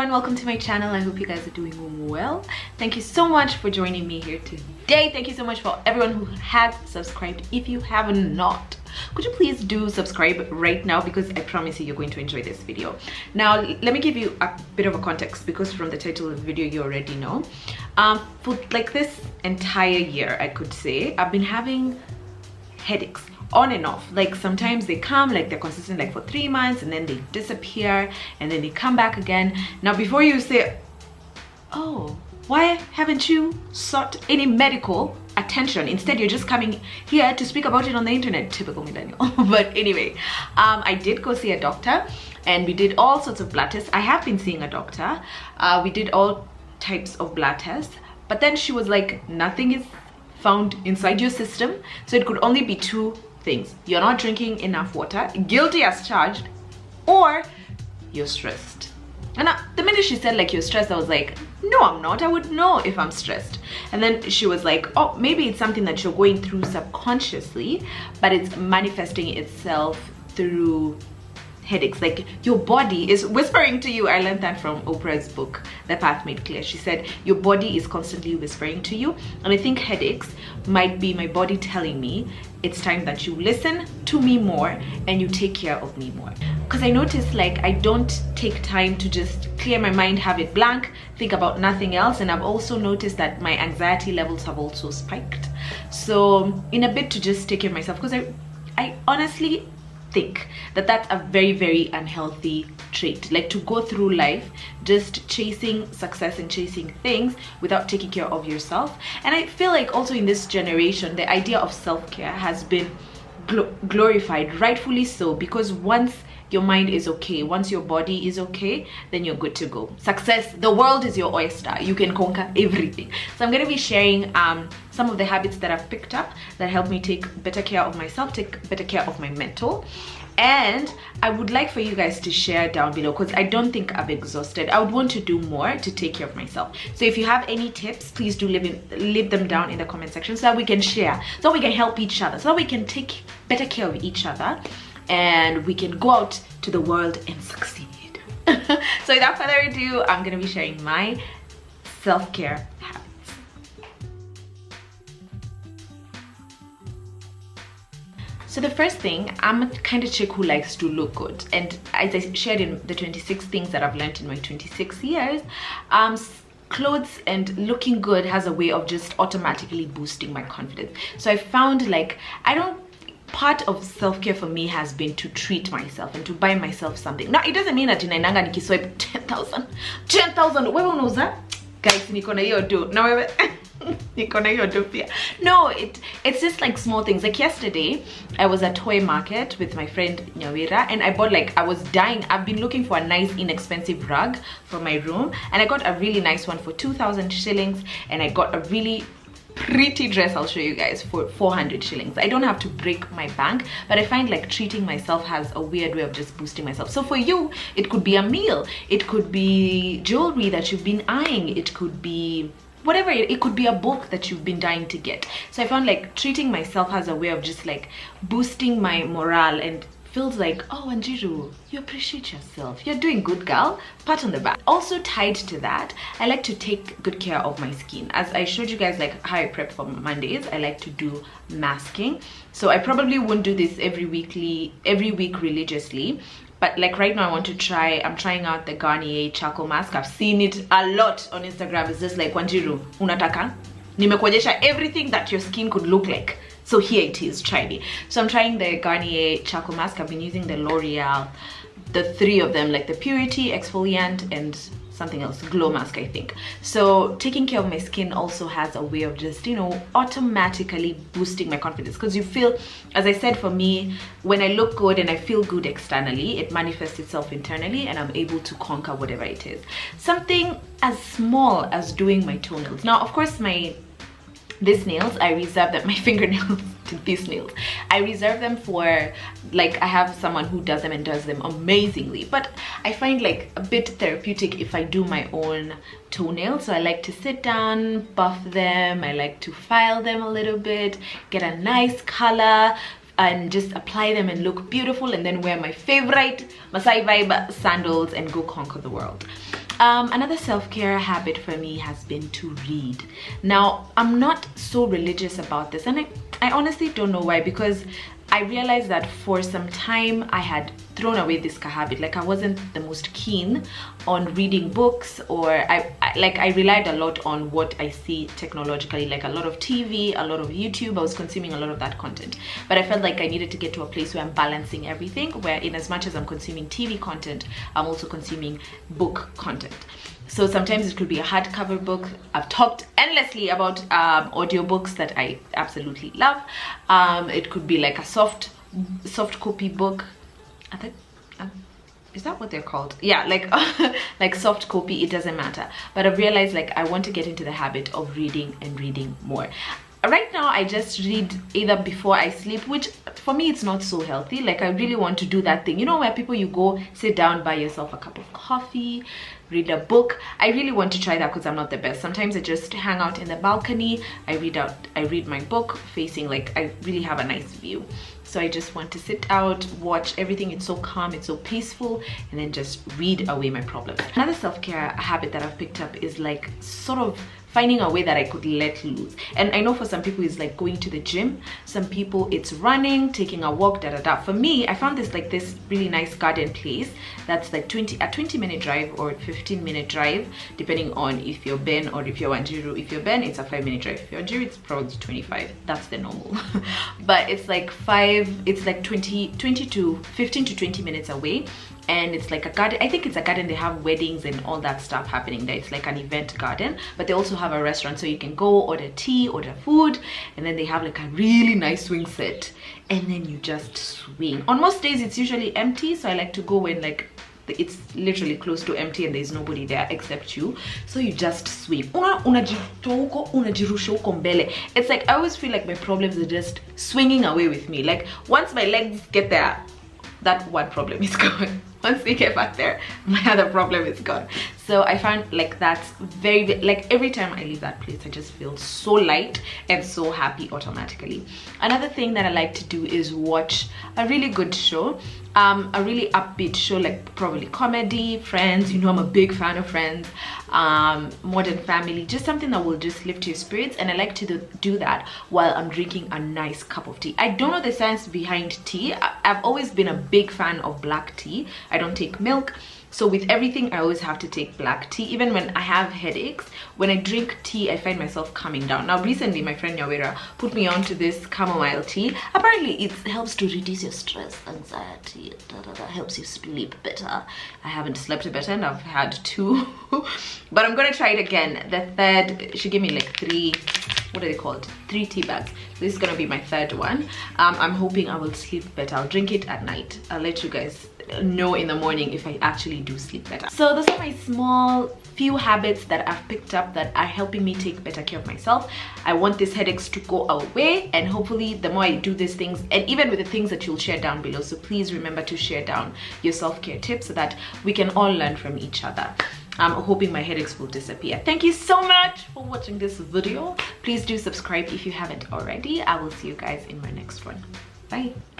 everyone, welcome to my channel. I hope you guys are doing well. Thank you so much for joining me here today. Thank you so much for everyone who has subscribed. If you have not, could you please do subscribe right now, because I promise you, you're going to enjoy this video. Now let me give you a bit of a context, because from the title of the video you already know. For like this entire year, I could say I've been having headaches on and off. Like sometimes they come, like they're consistent like for 3 months, and then they disappear, and then they come back again. Now before you say, oh, why haven't you sought any medical attention? Instead you're just coming here to speak about it on the internet. Typical millennial. But anyway, I did go see a doctor, and we did all sorts of blood tests. I have been seeing a doctor. We did all types of blood tests, but then she was like, nothing is found inside your system, so it could only be 2 things: you're not drinking enough water, guilty as charged, or you're stressed. And the minute she said like you're stressed, I was like, no, I'm not. I would know if I'm stressed. And then she was like, oh, maybe it's something that you're going through subconsciously, but it's manifesting itself through headaches. Like your body is whispering to you. I learned that from Oprah's book, The Path Made Clear. She said your body is constantly whispering to you, and I think headaches might be my body telling me it's time that you listen to me more and you take care of me more. Because I noticed like I don't take time to just clear my mind, have it blank, think about nothing else. And I've also noticed that my anxiety levels have also spiked. So in a bit to just take care of myself, because I honestly think that that's a very, very unhealthy trait. Like to go through life just chasing success and chasing things without taking care of yourself. And I feel like also in this generation the idea of self-care has been glorified, rightfully so, because once your mind is okay, once your body is okay, then you're good to go. Success, the world is your oyster. You can conquer everything. So I'm going to be sharing some of the habits that I've picked up that help me take better care of myself, take better care of my mental. And I would like for you guys to share down below, because I don't think I've exhausted. I would want to do more to take care of myself. So if you have any tips, please do leave them down in the comment section, so that we can share, so that we can help each other, so that we can take better care of each other, and we can go out to the world and succeed. So without further ado, I'm going to be sharing my self-care habits. So the first thing, I'm a kind of chick who likes to look good, and as I shared in the 26 things that I've learned in my 26 years, clothes and looking good has a way of just automatically boosting my confidence. So I found like part of self-care for me has been to treat myself and to buy myself something. Now it doesn't mean that inainanga nikiswipe 10,000 wewe unauza guys, niko na hiyo do na wewe niko na hiyo do pia. No, it's just like small things. Like yesterday I was at toy market with my friend Nyawira, and I bought like, I was dying. I've been looking for a nice inexpensive rug for my room, and I got a really nice one for 2,000 shillings, and I got a really pretty dress, I'll show you guys, for 400 shillings. I don't have to break my bank, but I find like treating myself has a weird way of just boosting myself. So for you, it could be a meal, it could be jewelry that you've been eyeing, it could be whatever, it could be a book that you've been dying to get. So I found like treating myself has a way of just like boosting my morale, and feels like, oh Wanjiru, you appreciate yourself, you're doing good, girl, pat on the back. Also tied to that, I like to take good care of my skin. As I showed you guys like how I prep for Mondays, I like to do masking. So I probably won't do this every week religiously, but like right now I'm trying out the Garnier charcoal mask. I've seen it a lot on Instagram. It's just like, Wanjiru, unataka nimekuonyesha everything that your skin could look like, so here it is, try it. So I'm trying the Garnier charcoal mask. I've been using the L'Oreal, the 3 of them, like the Purity, Exfoliant, and something else, Glow Mask, I think. So taking care of my skin also has a way of just, you know, automatically boosting my confidence, because you feel, as I said, for me, when I look good and I feel good externally, it manifests itself internally, and I'm able to conquer whatever it is. Something as small as doing my toenails. Now of course these nails, I reserve them, my fingernails, these nails, I reserve them for, like, I have someone who does them and does them amazingly, but I find like a bit therapeutic if I do my own toenails. So I like to sit down, buff them, I like to file them a little bit, get a nice color, and just apply them and look beautiful, and then wear my favorite Masai Vibe sandals and go conquer the world. Another self-care habit for me has been to read. Now, I'm not so religious about this, and I honestly don't know why, because I realized that for some time I had thrown away this habit. Like, I wasn't the most keen on reading books, or I relied a lot on what I see technologically, like a lot of TV, a lot of YouTube. I was consuming a lot of that content, but I felt like I needed to get to a place where I'm balancing everything, where in as much as I'm consuming TV content, I'm also consuming book content. So sometimes it could be a hardcover book. I've talked endlessly about audiobooks that I absolutely love. It could be like a soft copy book. I think, is that what they're called? Yeah, like like soft copy, it doesn't matter. But I've realized, like, I want to get into the habit of reading and reading more. Right now I just read either before I sleep, which for me it's not so healthy. Like, I really want to do that thing, you know, where people, you go sit down, buy yourself a cup of coffee, read a book. I really want to try that, because I'm not the best. Sometimes I just hang out in the balcony, I read my book facing, like, I really have a nice view. So I just want to sit out, watch everything. It's so calm, it's so peaceful, and then just read away my problems. Another self-care habit that I've picked up is, like, sort of finding a way that I could let loose. And I know for some people it's like going to the gym, some people it's running, taking a walk, For me, I found this really nice garden place that's like a 20-minute drive or 15-minute drive, depending on if you're Ben or if you're Wanjiru. If you're Ben, it's a 5-minute drive. If you're Wanjiru, it's probably 25. That's the normal. But it's like 15 to 20 minutes away. And it's like a garden. I think it's a garden. They have weddings and all that stuff happening there. It's like an event garden, but they also have a restaurant, so you can go order tea, order food, and then they have like a really nice swing set, and then you just swing. On most days it's usually empty, so I like to go when, like, it's literally close to empty and there's nobody there except you, so you just swing. It's like, I always feel like my problems are just swinging away with me. Like, once my legs get there, that one problem is gone. Once we get back there, my other problem is gone. So I found, like, that's very, like, every time I leave that place, I just feel so light and so happy automatically. Another thing that I like to do is watch a really good show, a really upbeat show, like probably comedy, Friends. You know, I'm a big fan of Friends, Modern Family, just something that will just lift your spirits. And I like to do that while I'm drinking a nice cup of tea. I don't know the science behind tea. I've always been a big fan of black tea. I don't take milk, so with everything I always have to take black tea. Even when I have headaches, when I drink tea, I find myself calming down. Now recently my friend Nyawera put me on to this chamomile tea. Apparently it helps to reduce your stress, anxiety, helps you sleep better. I haven't slept better, and I've had 2 but I'm gonna try it again. The third, she gave me like 3, what are they called, 3 tea bags. This is gonna be my 3rd one. I'm hoping I will sleep better. I'll drink it at night. I'll let you guys know in the morning if I actually do sleep better. So those are my small few habits that I've picked up that are helping me take better care of myself. I want these headaches to go away, and hopefully the more I do these things, and even with the things that you'll share down below, so please remember to share down your self-care tips so that we can all learn from each other. I'm hoping my headaches will disappear. Thank you so much for watching this video. Please do subscribe if you haven't already. I will see you guys in my next one. Bye.